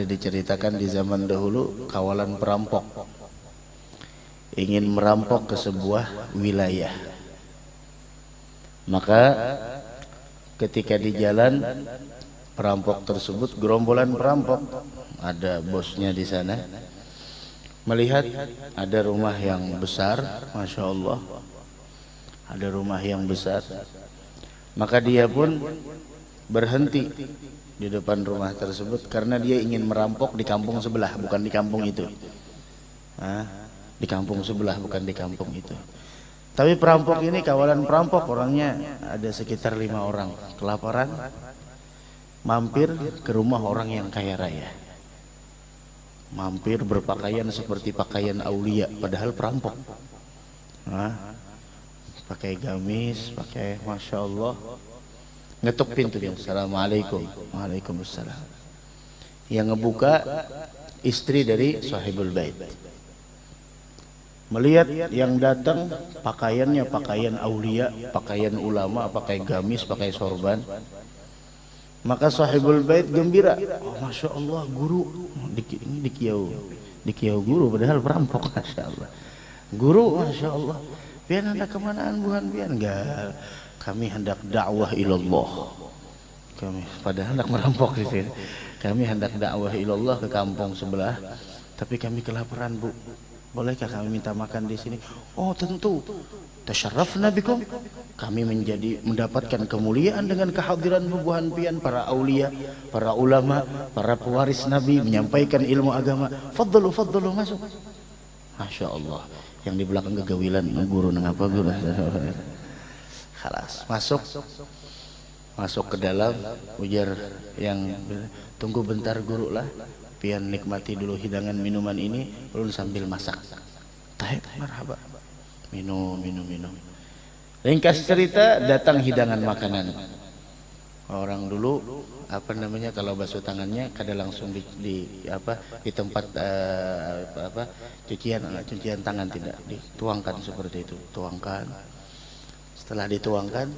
Ada diceritakan di zaman dahulu kawalan perampok ingin merampok ke sebuah wilayah. Maka ketika di jalan perampok tersebut, gerombolan perampok, ada bosnya di sana, melihat ada rumah yang besar, masya Allah, ada rumah yang besar. Maka dia pun berhenti di depan rumah tersebut karena dia ingin merampok di kampung sebelah, bukan di kampung itu. Di kampung sebelah, bukan di kampung itu. Tapi perampok ini, kawalan perampok, orangnya ada sekitar 5 orang, kelaparan, mampir ke rumah orang yang kaya raya. Mampir berpakaian seperti pakaian aulia, padahal perampok. Pakai gamis, pakai, masya Allah. Ngetuk pintunya, assalamualaikum. Waalaikumsalam. Yang ngebuka istri dari sahibul bait. Melihat yang datang pakaiannya pakaian aulia, pakaian ulama, pakai gamis, pakai sorban, maka sahibul bait gembira. Oh, masya Allah, guru ini dikiau guru, padahal perampok, masya Allah. Guru, masya Allah. Pian hendak kemanaan buhan pian? Enggak, kami hendak dakwah ilallah. Kami padahal hendak merampok gitu ya. Kami hendak dakwah ilallah ke kampung sebelah, tapi kami kelaparan, Bu. Bolehkah kami minta makan di sini? Oh, tentu. Tasyarrafna bikum. Kami mendapatkan kemuliaan dengan kehadiran bubuhan pian, para aulia, para ulama, para pewaris Nabi menyampaikan ilmu agama. Fadlu masuk. Masya Allah. Yang di belakang kegawilan, guru nengapa guru. Khalas, masuk ke dalam, ujar yang tunggu bentar guru lah. Pian nikmati dulu hidangan minuman ini, belum sambil masak. Taib, marhaba. Minum. Ringkas cerita, datang hidangan makanan. Orang dulu apa namanya, kalau basuh tangannya kada langsung di tempat cucian tangan, tidak dituangkan seperti itu. Tuangkan. Setelah dituangkan,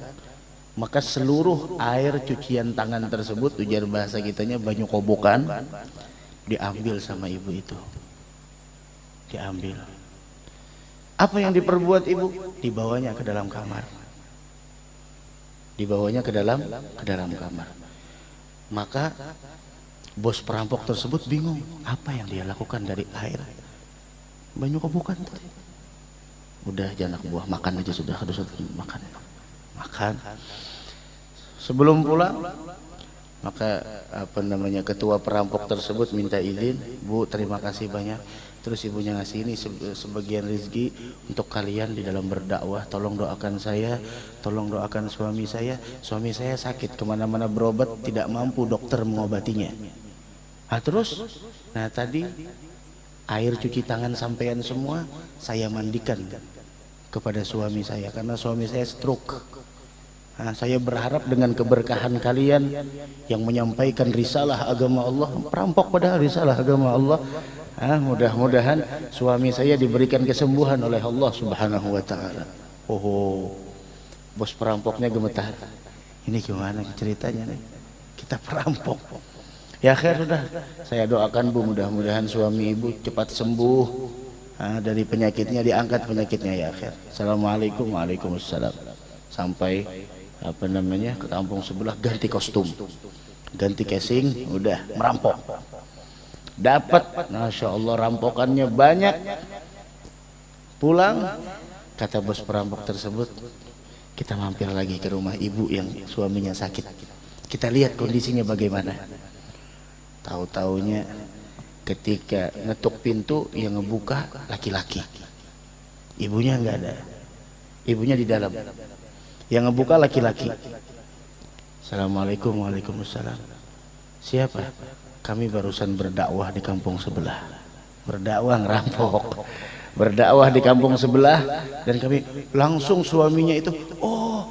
maka seluruh air cucian tangan tersebut, ujar bahasa kitanya banyu kobokan, diambil sama ibu itu. Diambil. Apa yang diperbuat ibu? Dibawanya ke dalam kamar. Dibawanya ke dalam kamar. Maka bos perampok tersebut bingung, apa yang dia lakukan dari air banyu kobokan tadi. Udah anak buah, makan aja sudah, makan. Sebelum pulang, maka ketua perampok tersebut minta izin, Bu, terima kasih banyak. Terus ibunya ngasih ini sebagian rezeki untuk kalian di dalam berdakwah. Tolong doakan saya, tolong doakan suami saya. Suami saya sakit, kemana-mana berobat, tidak mampu dokter mengobatinya. Nah tadi air cuci tangan sampean semua saya mandikan kepada suami saya, karena suami saya stroke. Saya berharap dengan keberkahan kalian yang menyampaikan risalah agama Allah, perampok padahal risalah agama Allah, mudah-mudahan suami saya diberikan kesembuhan oleh Allah Subhanahu wa ta'ala. Oh, bos perampoknya gemetar. Ini gimana ceritanya nih? Kita perampok. Ya akhir sudah, saya doakan Bu, mudah-mudahan suami ibu cepat sembuh dari penyakitnya, diangkat penyakitnya ya akhir. Assalamualaikum. Waalaikumsalam. Sampai ke kampung sebelah, ganti kostum, ganti casing, udah merampok. Dapat, masya Allah, rampokannya banyak. Pulang, kata bos perampok tersebut, kita mampir lagi ke rumah ibu yang suaminya sakit. Kita lihat kondisinya bagaimana. Tahu-taunya ketika ngetuk pintu, yang ngebuka laki-laki. Ibunya nggak ada, ibunya di dalam. Yang ngebuka laki-laki. Assalamualaikum. Waalaikumsalam. Siapa? Kami barusan berdakwah di kampung sebelah. Berdakwah ngerampok. Berdakwah di kampung sebelah, dan kami langsung suaminya itu, oh,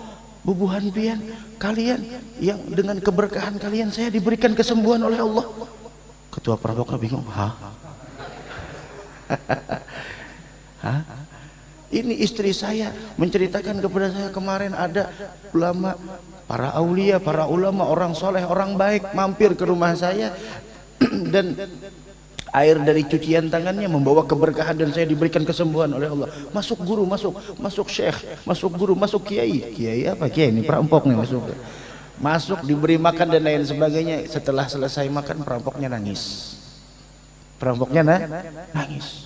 bubuhan pian, kalian yang dengan keberkahan kalian saya diberikan kesembuhan oleh Allah. Ketua perampoknya bingung, ini istri saya menceritakan kepada saya kemarin ada ulama, para aulia, para ulama, orang soleh, orang baik mampir ke rumah saya dan air dari cucian tangannya membawa keberkahan dan saya diberikan kesembuhan oleh Allah. Masuk guru, masuk syekh, masuk guru, masuk kiai. Kiai apa? Kiai ini perampok nih masuk. Masuk diberi makan dan lain sebagainya. Setelah selesai makan perampoknya nangis. Perampoknya nangis.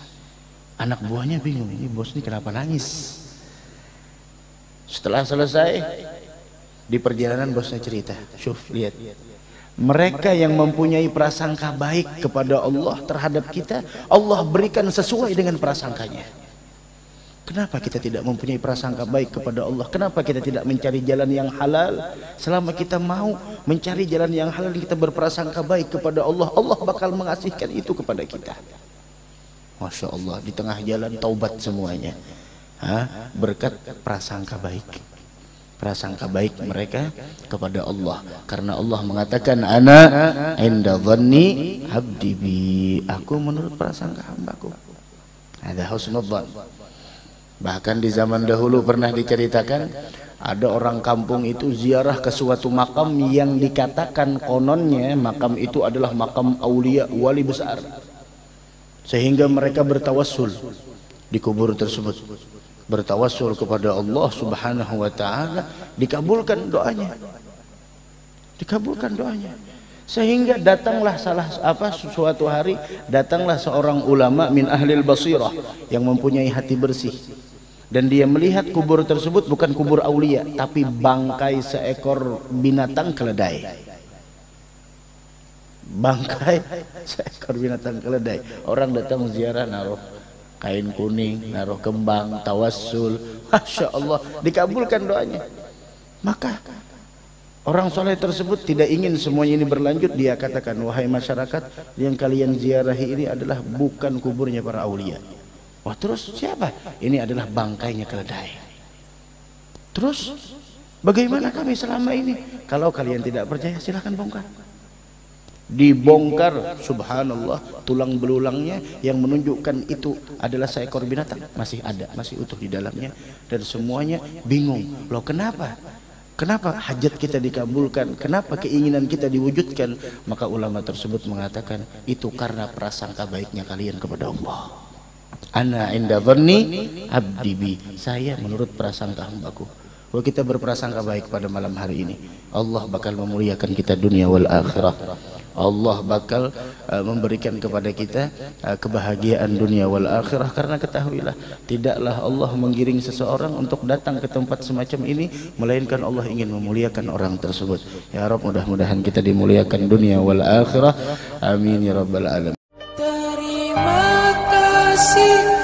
Anak buahnya bingung, ini bos ini kenapa nangis? Setelah selesai di perjalanan bosnya cerita, "Syuf, lihat. Mereka yang mempunyai prasangka baik kepada Allah terhadap kita, Allah berikan sesuai dengan prasangkanya. Kenapa kita tidak mempunyai prasangka baik kepada Allah? Kenapa kita tidak mencari jalan yang halal? Selama kita mau mencari jalan yang halal, kita berprasangka baik kepada Allah, Allah bakal mengasihkan itu kepada kita." Masya Allah, di tengah jalan taubat semuanya, berkat prasangka baik. Prasangka baik mereka kepada Allah, karena Allah mengatakan, "Ana inda dhanni abdi bi." Aku menurut prasangka hambaku. Ada husnudzan. Bahkan di zaman dahulu pernah diceritakan, ada orang kampung itu ziarah ke suatu makam yang dikatakan kononnya makam itu adalah makam aulia, wali besar, sehingga mereka bertawassul di kubur tersebut, bertawassul kepada Allah Subhanahu wa taala, dikabulkan doanya. Dikabulkan doanya. Sehingga datanglah suatu hari datanglah seorang ulama min ahlil basirah yang mempunyai hati bersih, dan dia melihat kubur tersebut bukan kubur aulia tapi bangkai seekor binatang keledai. Bangkai seekor binatang keledai. Orang datang ziarah naruh kain kuning, naruh kembang, tawassul. Masya Allah, dikabulkan doanya. Maka orang soleh tersebut tidak ingin semuanya ini berlanjut. Dia katakan, "Wahai masyarakat, yang kalian ziarahi ini adalah bukan kuburnya para aulia." Wah, terus siapa? Ini adalah bangkainya keledai. Terus bagaimana kami selama ini? Kalau kalian tidak percaya silahkan bongkar. Dibongkar, subhanallah, tulang belulangnya yang menunjukkan itu adalah seekor binatang masih ada, masih utuh di dalamnya, dan semuanya bingung. Loh, kenapa hajat kita dikabulkan, kenapa keinginan kita diwujudkan? Maka ulama tersebut mengatakan, itu karena prasangka baiknya kalian kepada Allah. Ana inda dhanni abdi bi. Saya menurut prasangka hambaku. Kalau kita berprasangka baik pada malam hari ini, Allah bakal memuliakan kita dunia wal akhirah. Allah bakal memberikan kepada kita kebahagiaan dunia wal akhirah. Karena ketahuilah, tidaklah Allah menggiring seseorang untuk datang ke tempat semacam ini, melainkan Allah ingin memuliakan orang tersebut. Ya Rabb, mudah-mudahan kita dimuliakan dunia wal akhirah. Amin ya rabbal alamin. Terima kasih.